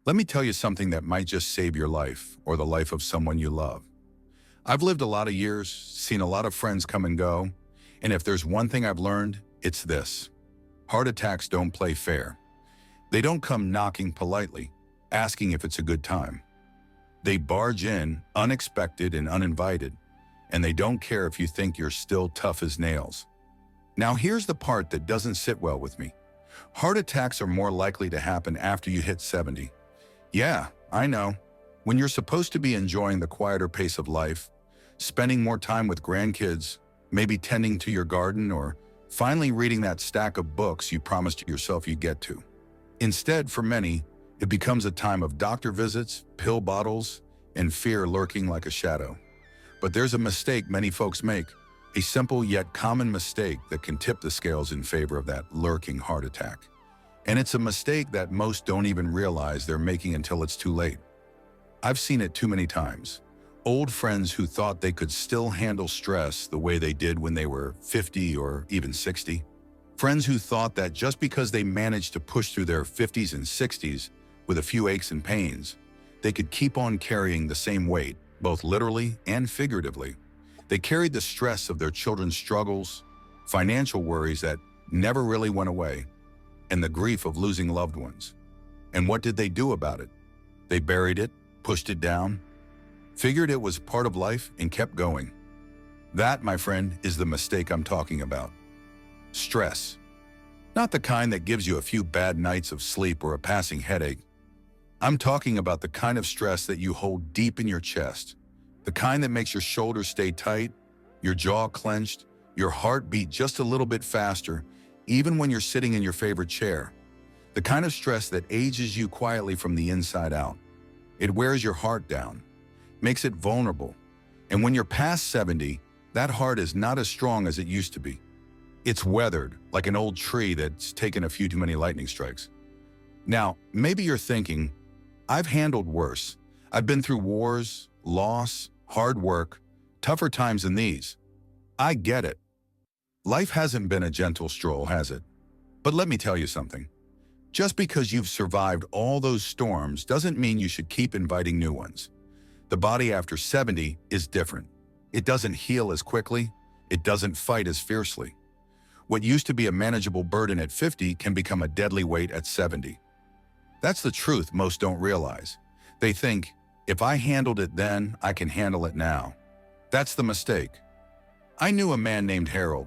Let me tell you something that might just save your life or the life of someone you love. I've lived a lot of years, seen a lot of friends come and go, and if there's one thing I've learned, it's this. Heart attacks don't play fair. They don't come knocking politely, asking if it's a good time. They barge in, unexpected and uninvited, and they don't care if you think you're still tough as nails. Now here's the part that doesn't sit well with me. Heart attacks are more likely to happen after you hit 70. Yeah, I know. When you're supposed to be enjoying the quieter pace of life, spending more time with grandkids, maybe tending to your garden, or finally reading that stack of books you promised yourself you'd get to. Instead, for many, it becomes a time of doctor visits, pill bottles, and fear lurking like a shadow. But there's a mistake many folks make, a simple yet common mistake that can tip the scales in favor of that lurking heart attack. And it's a mistake that most don't even realize they're making until it's too late. I've seen it too many times. Old friends who thought they could still handle stress the way they did when they were 50 or even 60. Friends who thought that just because they managed to push through their 50s and 60s with a few aches and pains, they could keep on carrying the same weight, both literally and figuratively. They carried the stress of their children's struggles, financial worries that never really went away, and the grief of losing loved ones. And what did they do about it? They buried it, pushed it down, figured it was part of life, and kept going. That, my friend, is the mistake I'm talking about. Stress. Not the kind that gives you a few bad nights of sleep or a passing headache. I'm talking about the kind of stress that you hold deep in your chest, the kind that makes your shoulders stay tight, your jaw clenched, your heart beat just a little bit faster, even when you're sitting in your favorite chair. The kind of stress that ages you quietly from the inside out. It wears your heart down, makes it vulnerable. And when you're past 70, that heart is not as strong as it used to be. It's weathered, like an old tree that's taken a few too many lightning strikes. Now, maybe you're thinking, I've handled worse. I've been through wars, loss, hard work, tougher times than these. I get it. Life hasn't been a gentle stroll, has it? But let me tell you something. Just because you've survived all those storms doesn't mean you should keep inviting new ones. The body after 70 is different. It doesn't heal as quickly. It doesn't fight as fiercely. What used to be a manageable burden at 50 can become a deadly weight at 70. That's the truth most don't realize. They think, if I handled it then, I can handle it now. That's the mistake. I knew a man named Harold.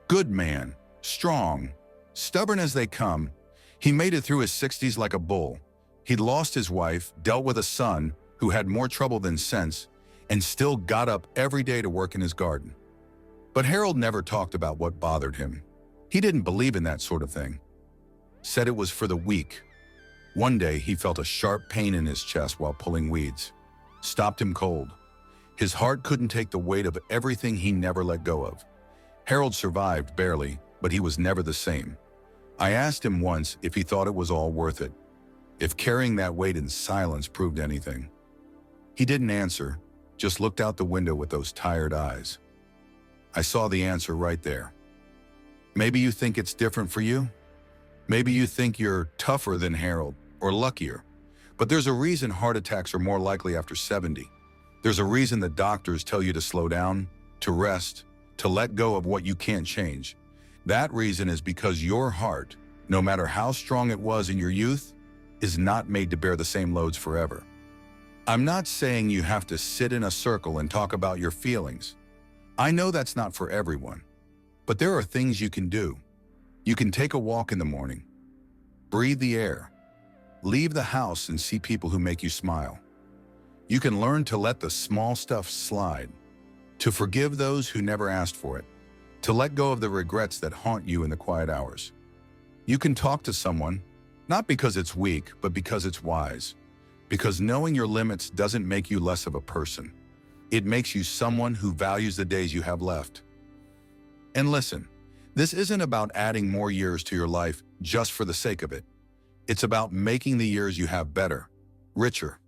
Good man, strong, stubborn as they come. He made it through his 60s like a bull. He'd lost his wife, dealt with a son who had more trouble than sense, and still got up every day to work in his garden. But Harold never talked about what bothered him. He didn't believe in that sort of thing. Said it was for the weak. One day, he felt a sharp pain in his chest while pulling weeds. Stopped him cold. His heart couldn't take the weight of everything he never let go of. Harold survived barely, but he was never the same. I asked him once if he thought it was all worth it, if carrying that weight in silence proved anything. He didn't answer, just looked out the window with those tired eyes. I saw the answer right there. Maybe you think it's different for you. Maybe you think you're tougher than Harold, or luckier. But there's a reason heart attacks are more likely after 70. There's a reason that doctors tell you to slow down, to rest, to let go of what you can't change. That reason is because your heart, no matter how strong it was in your youth, is not made to bear the same loads forever. I'm not saying you have to sit in a circle and talk about your feelings. I know that's not for everyone. But there are things you can do. You can take a walk in the morning, breathe the air, leave the house and see people who make you smile. You can learn to let the small stuff slide, to forgive those who never asked for it, to let go of the regrets that haunt you in the quiet hours. You can talk to someone, not because it's weak, but because it's wise. Because knowing your limits doesn't make you less of a person. It makes you someone who values the days you have left. And listen, this isn't about adding more years to your life just for the sake of it. It's about making the years you have better, richer.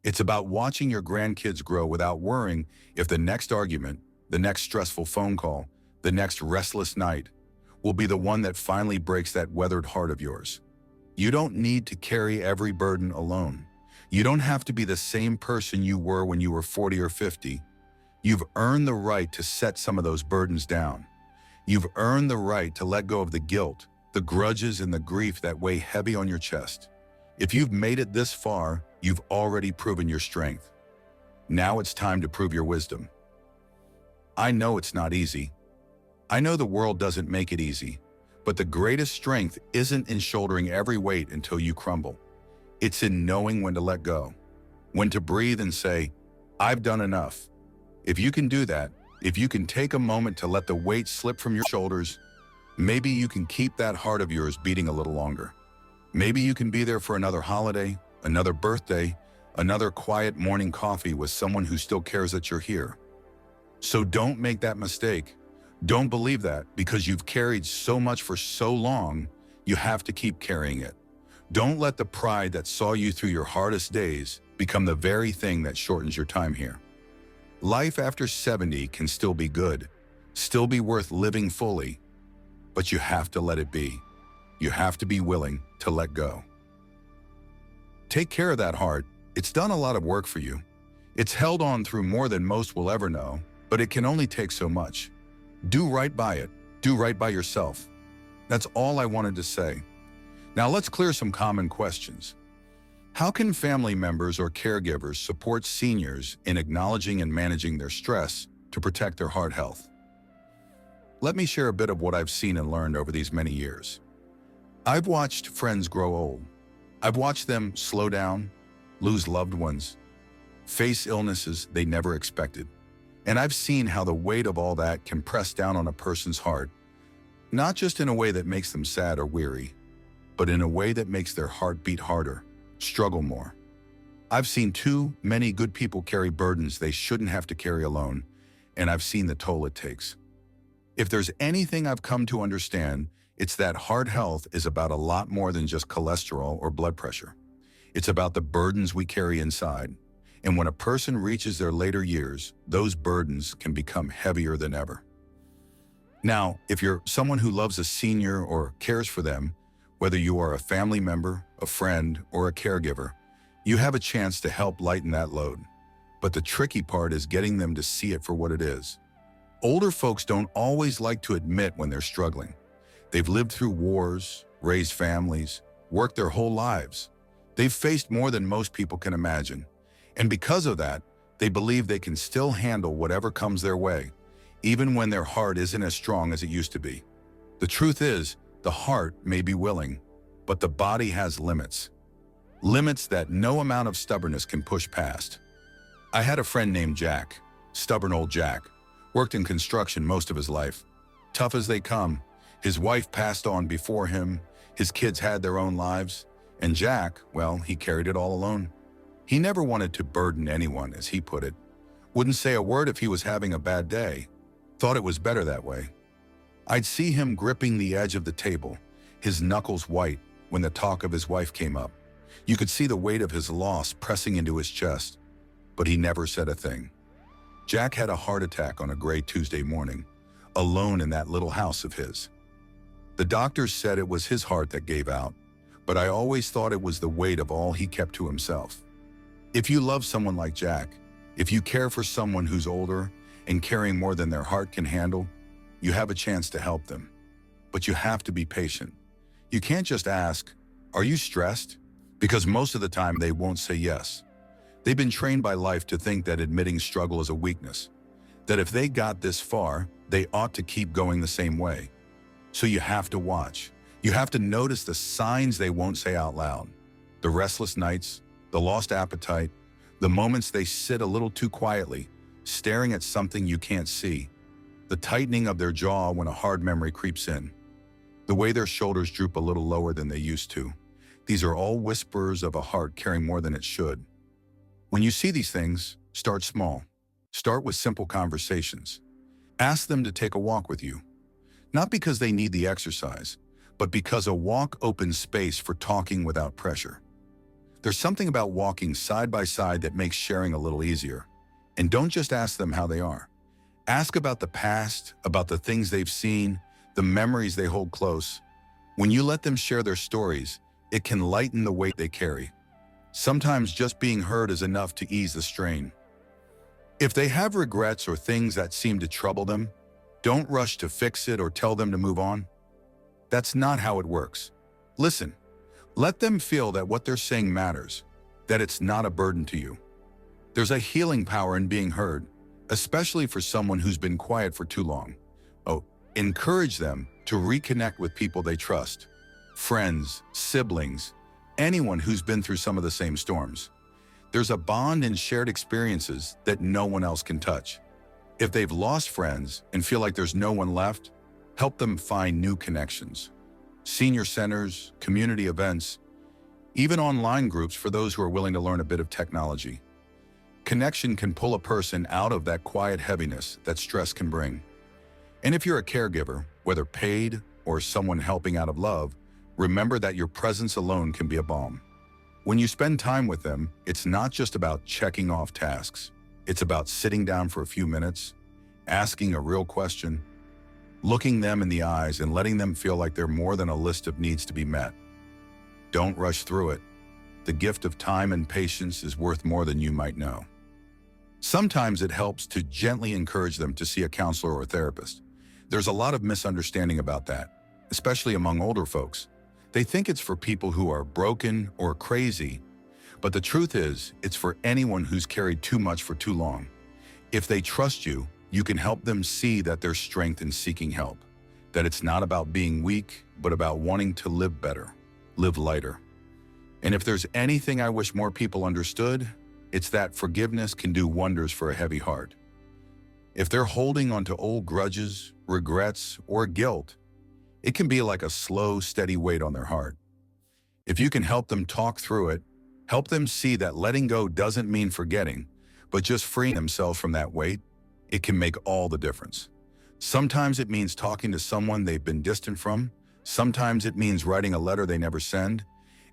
It's about watching your grandkids grow without worrying if the next argument, the next stressful phone call, the next restless night will be the one that finally breaks that weathered heart of yours. You don't need to carry every burden alone. You don't have to be the same person you were when you were 40 or 50. You've earned the right to set some of those burdens down. You've earned the right to let go of the guilt, the grudges, and the grief that weigh heavy on your chest. If you've made it this far, you've already proven your strength. Now it's time to prove your wisdom. I know it's not easy. I know the world doesn't make it easy, but the greatest strength isn't in shouldering every weight until you crumble. It's in knowing when to let go, when to breathe and say, I've done enough. If you can do that, if you can take a moment to let the weight slip from your shoulders, maybe you can keep that heart of yours beating a little longer. Maybe you can be there for another holiday, another birthday, another quiet morning coffee with someone who still cares that you're here. So don't make that mistake. Don't believe that because you've carried so much for so long, you have to keep carrying it. Don't let the pride that saw you through your hardest days become the very thing that shortens your time here. Life after 70 can still be good, still be worth living fully, but you have to let it be. You have to be willing to let go. Take care of that heart. It's done a lot of work for you. It's held on through more than most will ever know, but it can only take so much. Do right by it. Do right by yourself. That's all I wanted to say. Now let's clear some common questions. How can family members or caregivers support seniors in acknowledging and managing their stress to protect their heart health? Let me share a bit of what I've seen and learned over these many years. I've watched friends grow old. I've watched them slow down, lose loved ones, face illnesses they never expected. And I've seen how the weight of all that can press down on a person's heart, not just in a way that makes them sad or weary, but in a way that makes their heart beat harder, struggle more. I've seen too many good people carry burdens they shouldn't have to carry alone, and I've seen the toll it takes. If there's anything I've come to understand, it's that heart health is about a lot more than just cholesterol or blood pressure. It's about the burdens we carry inside. And when a person reaches their later years, those burdens can become heavier than ever. Now, if you're someone who loves a senior or cares for them, whether you are a family member, a friend, or a caregiver, you have a chance to help lighten that load. But the tricky part is getting them to see it for what it is. Older folks don't always like to admit when they're struggling. They've lived through wars, raised families, worked their whole lives. They've faced more than most people can imagine. And because of that, they believe they can still handle whatever comes their way, even when their heart isn't as strong as it used to be. The truth is, the heart may be willing, but the body has limits. Limits that no amount of stubbornness can push past. I had a friend named Jack, stubborn old Jack, worked in construction most of his life. Tough as they come, his wife passed on before him, his kids had their own lives, and Jack, well, he carried it all alone. He never wanted to burden anyone, as he put it. Wouldn't say a word if he was having a bad day. Thought it was better that way. I'd see him gripping the edge of the table, his knuckles white, when the talk of his wife came up. You could see the weight of his loss pressing into his chest, but he never said a thing. Jack had a heart attack on a gray Tuesday morning, alone in that little house of his. The doctors said it was his heart that gave out, but I always thought it was the weight of all he kept to himself. If you love someone like Jack, if you care for someone who's older and carrying more than their heart can handle, you have a chance to help them. But you have to be patient. You can't just ask, "Are you stressed?" Because most of the time they won't say yes. They've been trained by life to think that admitting struggle is a weakness, that if they got this far, they ought to keep going the same way. So you have to watch. You have to notice the signs they won't say out loud. The restless nights, the lost appetite, the moments they sit a little too quietly, staring at something you can't see, the tightening of their jaw when a hard memory creeps in, the way their shoulders droop a little lower than they used to. These are all whispers of a heart carrying more than it should. When you see these things, start small. Start with simple conversations. Ask them to take a walk with you. Not because they need the exercise, but because a walk opens space for talking without pressure. There's something about walking side by side that makes sharing a little easier. And don't just ask them how they are. Ask about the past, about the things they've seen, the memories they hold close. When you let them share their stories, It can lighten the weight they carry. Sometimes just being heard is enough to ease the strain. If they have regrets or things that seem to trouble them, don't rush to fix it or tell them to move on. That's not how it works. Listen, let them feel that what they're saying matters, that it's not a burden to you. There's a healing power in being heard, especially for someone who's been quiet for too long. Oh, encourage them to reconnect with people they trust, friends, siblings, anyone who's been through some of the same storms. There's a bond in shared experiences that no one else can touch. If they've lost friends and feel like there's no one left, help them find new connections. Senior centers, community events, even online groups for those who are willing to learn a bit of technology. Connection can pull a person out of that quiet heaviness that stress can bring. And if you're a caregiver, whether paid or someone helping out of love, remember that your presence alone can be a balm. When you spend time with them, it's not just about checking off tasks. It's about sitting down for a few minutes, asking a real question, looking them in the eyes and letting them feel like they're more than a list of needs to be met. Don't rush through it. The gift of time and patience is worth more than you might know. Sometimes it helps to gently encourage them to see a counselor or a therapist. There's a lot of misunderstanding about that, especially among older folks. They think it's for people who are broken or crazy, but the truth is, it's for anyone who's carried too much for too long. If they trust you, you can help them see that there's strength in seeking help, that it's not about being weak, but about wanting to live better, live lighter. And if there's anything I wish more people understood, it's that forgiveness can do wonders for a heavy heart. If they're holding onto old grudges, regrets, or guilt, it can be like a slow, steady weight on their heart. If you can help them talk through it, help them see that letting go doesn't mean forgetting, but just freeing themselves from that weight, it can make all the difference. Sometimes it means talking to someone they've been distant from, sometimes it means writing a letter they never send,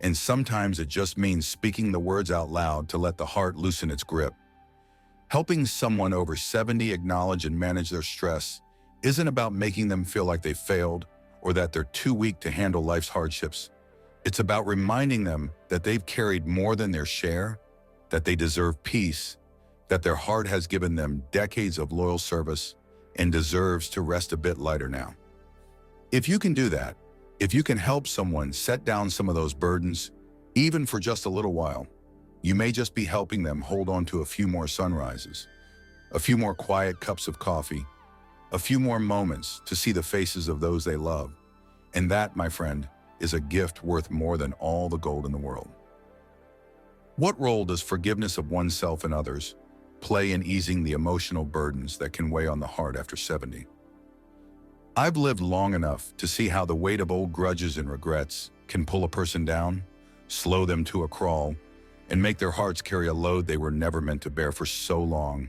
and sometimes it just means speaking the words out loud to let the heart loosen its grip. Helping someone over 70 acknowledge and manage their stress isn't about making them feel like they failed or that they're too weak to handle life's hardships. It's about reminding them that they've carried more than their share, that they deserve peace, that their heart has given them decades of loyal service and deserves to rest a bit lighter now. If you can do that, if you can help someone set down some of those burdens, even for just a little while, you may just be helping them hold on to a few more sunrises, a few more quiet cups of coffee, a few more moments to see the faces of those they love. And that, my friend, is a gift worth more than all the gold in the world. What role does forgiveness of oneself and others play in easing the emotional burdens that can weigh on the heart after 70? I've lived long enough to see how the weight of old grudges and regrets can pull a person down, slow them to a crawl, and make their hearts carry a load they were never meant to bear for so long.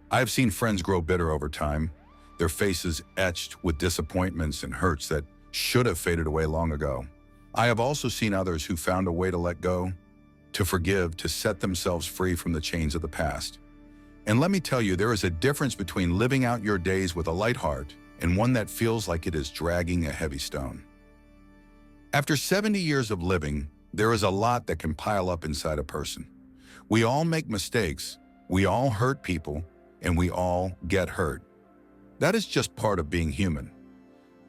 I've seen friends grow bitter over time, their faces etched with disappointments and hurts that should have faded away long ago. I have also seen others who found a way to let go, to forgive, to set themselves free from the chains of the past. And let me tell you, there is a difference between living out your days with a light heart and one that feels like it is dragging a heavy stone. After 70 years of living, there is a lot that can pile up inside a person. We all make mistakes, we all hurt people, and we all get hurt. That is just part of being human.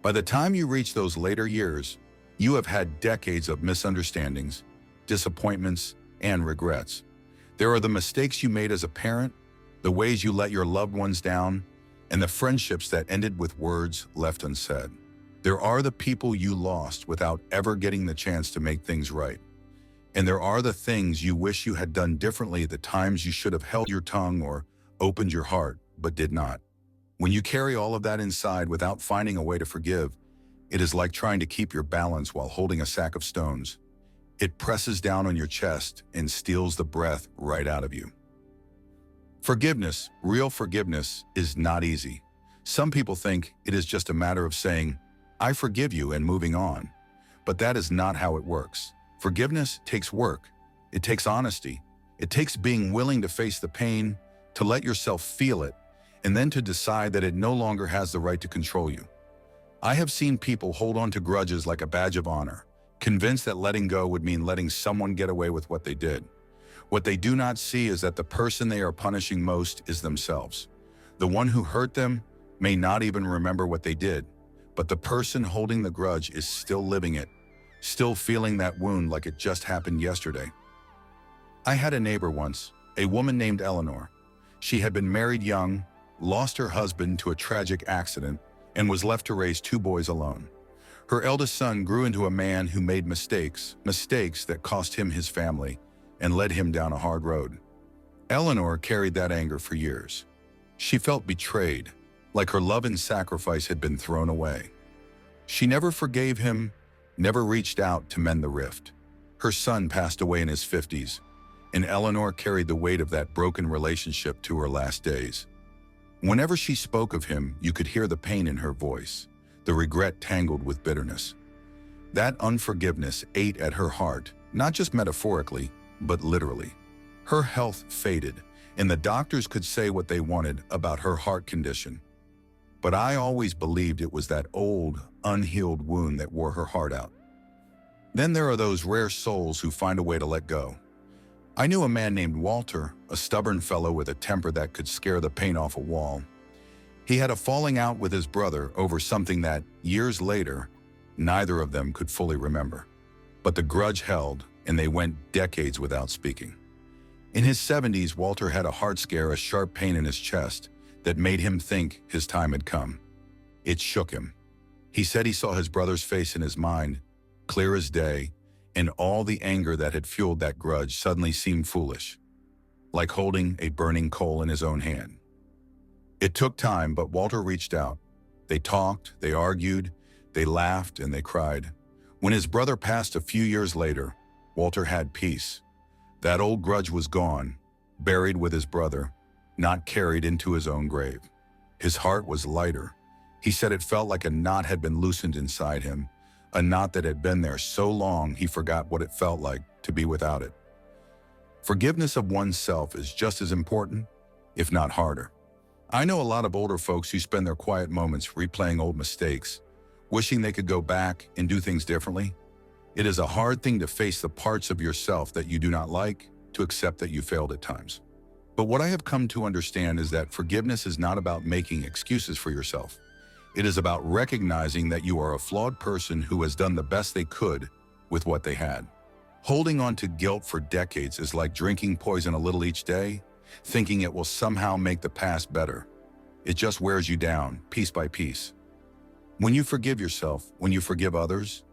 By the time you reach those later years, you have had decades of misunderstandings, disappointments, and regrets. There are the mistakes you made as a parent, the ways you let your loved ones down, and the friendships that ended with words left unsaid. There are the people you lost without ever getting the chance to make things right. And there are the things you wish you had done differently, the times you should have held your tongue or opened your heart, but did not. When you carry all of that inside without finding a way to forgive, it is like trying to keep your balance while holding a sack of stones. It presses down on your chest and steals the breath right out of you. Forgiveness, real forgiveness, is not easy. Some people think it is just a matter of saying, "I forgive you," and moving on. But that is not how it works. Forgiveness takes work. It takes honesty. It takes being willing to face the pain, to let yourself feel it, and then to decide that it no longer has the right to control you. I have seen people hold on to grudges like a badge of honor, convinced that letting go would mean letting someone get away with what they did. What they do not see is that the person they are punishing most is themselves. The one who hurt them may not even remember what they did, but the person holding the grudge is still living it, still feeling that wound like it just happened yesterday. I had a neighbor once, a woman named Eleanor. She had been married young, lost her husband to a tragic accident, and was left to raise two boys alone. Her eldest son grew into a man who made mistakes that cost him his family and led him down a hard road. Eleanor carried that anger for years. She felt betrayed, like her love and sacrifice had been thrown away. She never forgave him, never reached out to mend the rift. Her son passed away in his 50s, and Eleanor carried the weight of that broken relationship to her last days. Whenever she spoke of him, you could hear the pain in her voice, the regret tangled with bitterness. That unforgiveness ate at her heart, not just metaphorically, but literally. Her health faded, and the doctors could say what they wanted about her heart condition. But I always believed it was that old, unhealed wound that wore her heart out. Then there are those rare souls who find a way to let go. I knew a man named Walter, a stubborn fellow with a temper that could scare the paint off a wall. He had a falling out with his brother over something that, years later, neither of them could fully remember. But the grudge held, and they went decades without speaking. In his 70s, Walter had a heart scare, a sharp pain in his chest, that made him think his time had come. It shook him. He said he saw his brother's face in his mind, clear as day, and all the anger that had fueled that grudge suddenly seemed foolish, like holding a burning coal in his own hand. It took time, but Walter reached out. They talked, they argued, they laughed, and they cried. When his brother passed a few years later, Walter had peace. That old grudge was gone, buried with his brother, not carried into his own grave. His heart was lighter. He said it felt like a knot had been loosened inside him, a knot that had been there so long he forgot what it felt like to be without it. Forgiveness of oneself is just as important, if not harder. I know a lot of older folks who spend their quiet moments replaying old mistakes, wishing they could go back and do things differently. It is a hard thing to face the parts of yourself that you do not like, to accept that you failed at times. But what I have come to understand is that forgiveness is not about making excuses for yourself. It is about recognizing that you are a flawed person who has done the best they could with what they had. Holding on to guilt for decades is like drinking poison a little each day, thinking it will somehow make the past better. It just wears you down, piece by piece. When you forgive yourself, when you forgive others,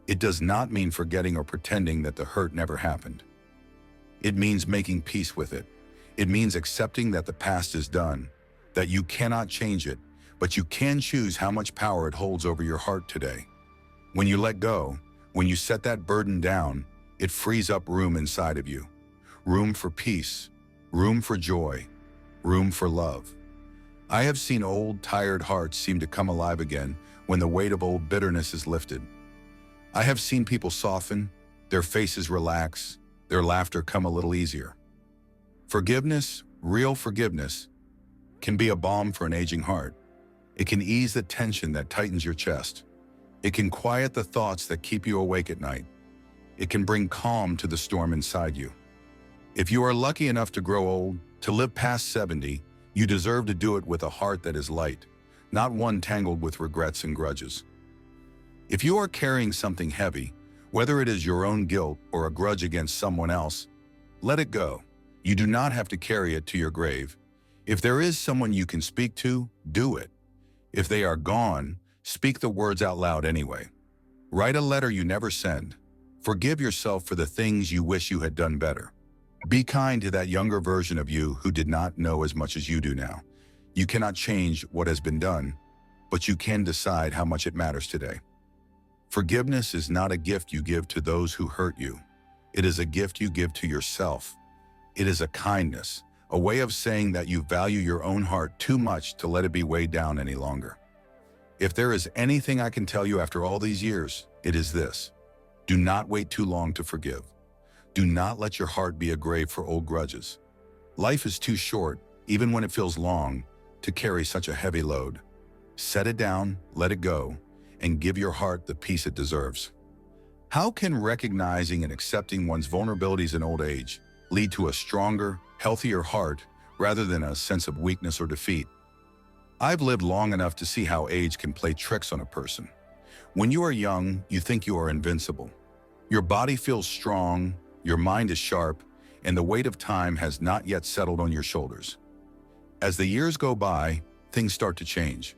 it does not mean forgetting or pretending that the hurt never happened. It means making peace with it. It means accepting that the past is done, that you cannot change it, but you can choose how much power it holds over your heart today. When you let go, when you set that burden down, it frees up room inside of you. Room for peace, room for joy, room for love. I have seen old, tired hearts seem to come alive again when the weight of old bitterness is lifted. I have seen people soften, their faces relax, their laughter come a little easier. Forgiveness, real forgiveness, can be a balm for an aging heart. It can ease the tension that tightens your chest. It can quiet the thoughts that keep you awake at night. It can bring calm to the storm inside you. If you are lucky enough to grow old, to live past 70, you deserve to do it with a heart that is light, not one tangled with regrets and grudges. If you are carrying something heavy, whether it is your own guilt or a grudge against someone else, let it go. You do not have to carry it to your grave. If there is someone you can speak to, do it. If they are gone, speak the words out loud anyway. Write a letter you never send. Forgive yourself for the things you wish you had done better. Be kind to that younger version of you who did not know as much as you do now. You cannot change what has been done, but you can decide how much it matters today. Forgiveness is not a gift you give to those who hurt you. It is a gift you give to yourself. It is a kindness, a way of saying that you value your own heart too much to let it be weighed down any longer. If there is anything I can tell you after all these years, it is this. Do not wait too long to forgive. Do not let your heart be a grave for old grudges. Life is too short, even when it feels long, to carry such a heavy load. Set it down, let it go, and give your heart the peace it deserves. How can recognizing and accepting one's vulnerabilities in old age lead to a stronger, healthier heart rather than a sense of weakness or defeat? I've lived long enough to see how age can play tricks on a person. When you are young, you think you are invincible. Your body feels strong, your mind is sharp, and the weight of time has not yet settled on your shoulders. As the years go by, things start to change.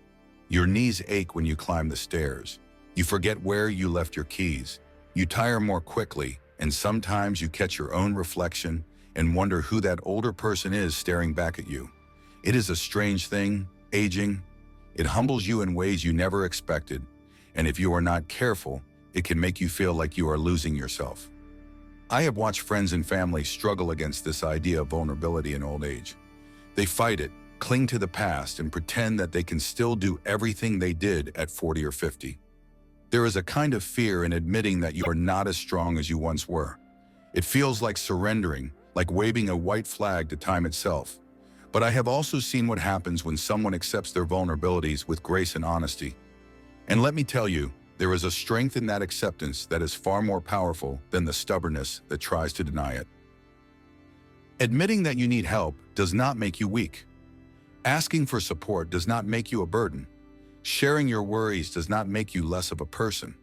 Your knees ache when you climb the stairs. You forget where you left your keys. You tire more quickly, and sometimes you catch your own reflection and wonder who that older person is staring back at you. It is a strange thing, aging. It humbles you in ways you never expected, and if you are not careful, it can make you feel like you are losing yourself. I have watched friends and family struggle against this idea of vulnerability in old age. They fight it, cling to the past, and pretend that they can still do everything they did at 40 or 50. There is a kind of fear in admitting that you are not as strong as you once were. It feels like surrendering, like waving a white flag to time itself. But I have also seen what happens when someone accepts their vulnerabilities with grace and honesty. And let me tell you, there is a strength in that acceptance that is far more powerful than the stubbornness that tries to deny it. Admitting that you need help does not make you weak. Asking for support does not make you a burden. Sharing your worries does not make you less of a person.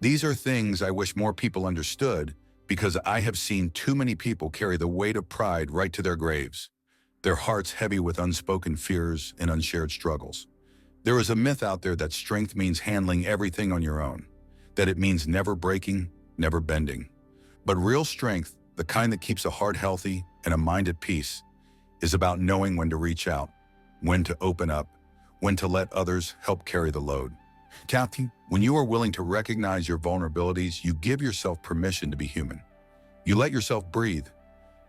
These are things I wish more people understood because I have seen too many people carry the weight of pride right to their graves, their hearts heavy with unspoken fears and unshared struggles. There is a myth out there that strength means handling everything on your own, that it means never breaking, never bending. But real strength, the kind that keeps a heart healthy and a mind at peace, is about knowing when to reach out, when to open up, when to let others help carry the load. Kathy, when you are willing to recognize your vulnerabilities, you give yourself permission to be human. You let yourself breathe.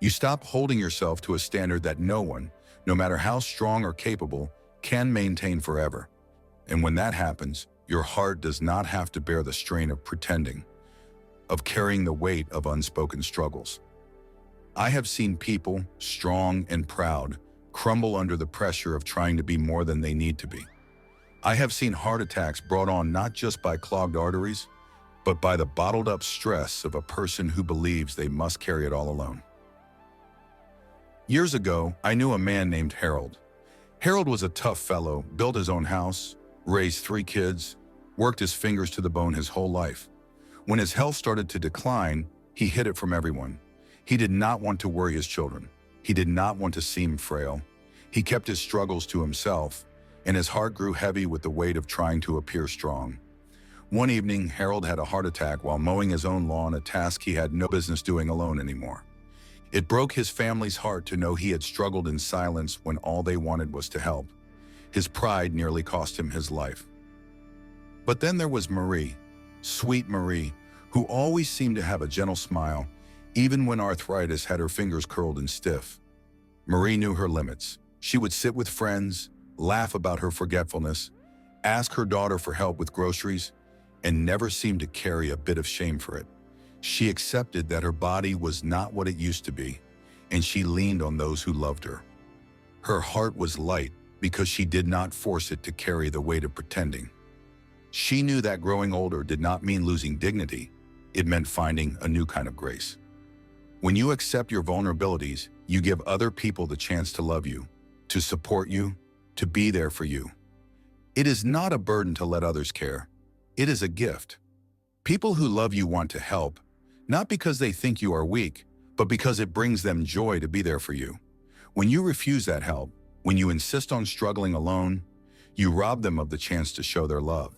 You stop holding yourself to a standard that no one, no matter how strong or capable, can maintain forever. And when that happens, your heart does not have to bear the strain of pretending, of carrying the weight of unspoken struggles. I have seen people, strong and proud, crumble under the pressure of trying to be more than they need to be. I have seen heart attacks brought on not just by clogged arteries, but by the bottled up stress of a person who believes they must carry it all alone. Years ago, I knew a man named Harold. Harold was a tough fellow, built his own house, raised 3 kids, worked his fingers to the bone his whole life. When his health started to decline, he hid it from everyone. He did not want to worry his children. He did not want to seem frail. He kept his struggles to himself, and his heart grew heavy with the weight of trying to appear strong. One evening, Harold had a heart attack while mowing his own lawn, a task he had no business doing alone anymore. It broke his family's heart to know he had struggled in silence when all they wanted was to help. His pride nearly cost him his life. But then there was Marie, sweet Marie, who always seemed to have a gentle smile, even when arthritis had her fingers curled and stiff. Marie knew her limits. She would sit with friends, laugh about her forgetfulness, ask her daughter for help with groceries, and never seemed to carry a bit of shame for it. She accepted that her body was not what it used to be, and she leaned on those who loved her. Her heart was light because she did not force it to carry the weight of pretending. She knew that growing older did not mean losing dignity. It meant finding a new kind of grace. When you accept your vulnerabilities, you give other people the chance to love you, to support you, to be there for you. It is not a burden to let others care. It is a gift. People who love you want to help, not because they think you are weak, but because it brings them joy to be there for you. When you refuse that help, when you insist on struggling alone, you rob them of the chance to show their love.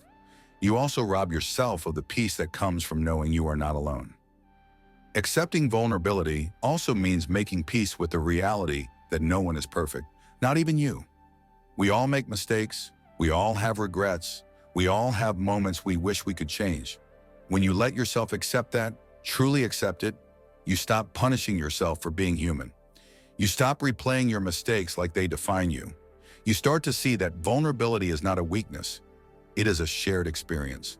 You also rob yourself of the peace that comes from knowing you are not alone. Accepting vulnerability also means making peace with the reality that no one is perfect, not even you. We all make mistakes, we all have regrets, we all have moments we wish we could change. When you let yourself accept that, truly accept it, you stop punishing yourself for being human. You stop replaying your mistakes like they define you. You start to see that vulnerability is not a weakness, it is a shared experience.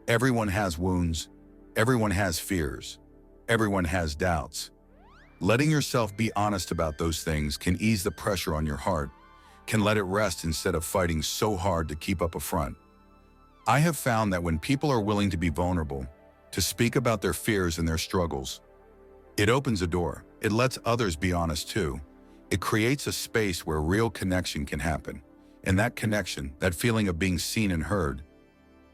Everyone has wounds, everyone has fears, everyone has doubts. Letting yourself be honest about those things can ease the pressure on your heart, can let it rest instead of fighting so hard to keep up a front. I have found that when people are willing to be vulnerable, to speak about their fears and their struggles. It opens a door. It lets others be honest too. It creates a space where real connection can happen. And that connection, that feeling of being seen and heard,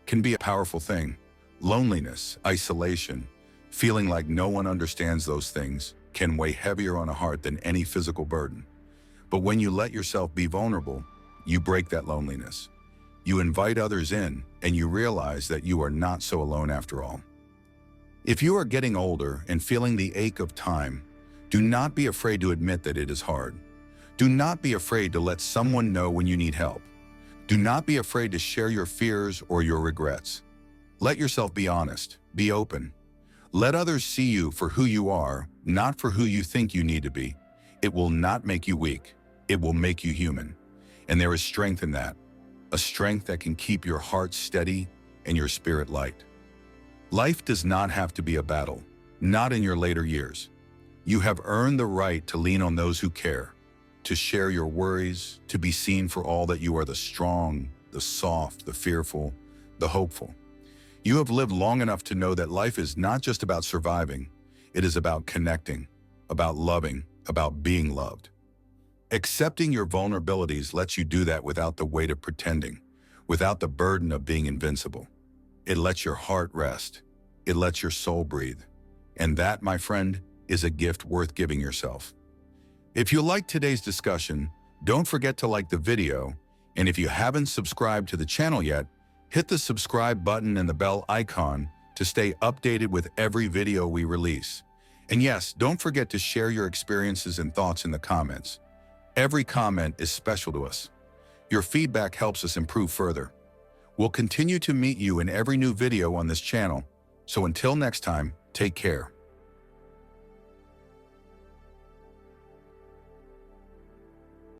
can be a powerful thing. Loneliness, isolation, feeling like no one understands those things can weigh heavier on a heart than any physical burden. But when you let yourself be vulnerable, you break that loneliness. You invite others in, and you realize that you are not so alone after all. If you are getting older and feeling the ache of time, do not be afraid to admit that it is hard. Do not be afraid to let someone know when you need help. Do not be afraid to share your fears or your regrets. Let yourself be honest, be open. Let others see you for who you are, not for who you think you need to be. It will not make you weak. It will make you human. And there is strength in that, a strength that can keep your heart steady and your spirit light. Life does not have to be a battle, not in your later years. You have earned the right to lean on those who care, to share your worries, to be seen for all that you are, the strong, the soft, the fearful, the hopeful. You have lived long enough to know that life is not just about surviving. It is about connecting, about loving, about being loved. Accepting your vulnerabilities lets you do that without the weight of pretending, without the burden of being invincible. It lets your heart rest. It lets your soul breathe. And that, my friend, is a gift worth giving yourself. If you liked today's discussion, don't forget to like the video, and if you haven't subscribed to the channel yet, hit the subscribe button and the bell icon to stay updated with every video we release. And yes, don't forget to share your experiences and thoughts in the comments. Every comment is special to us. Your feedback helps us improve further. We'll continue to meet you in every new video on this channel. So until next time, take care.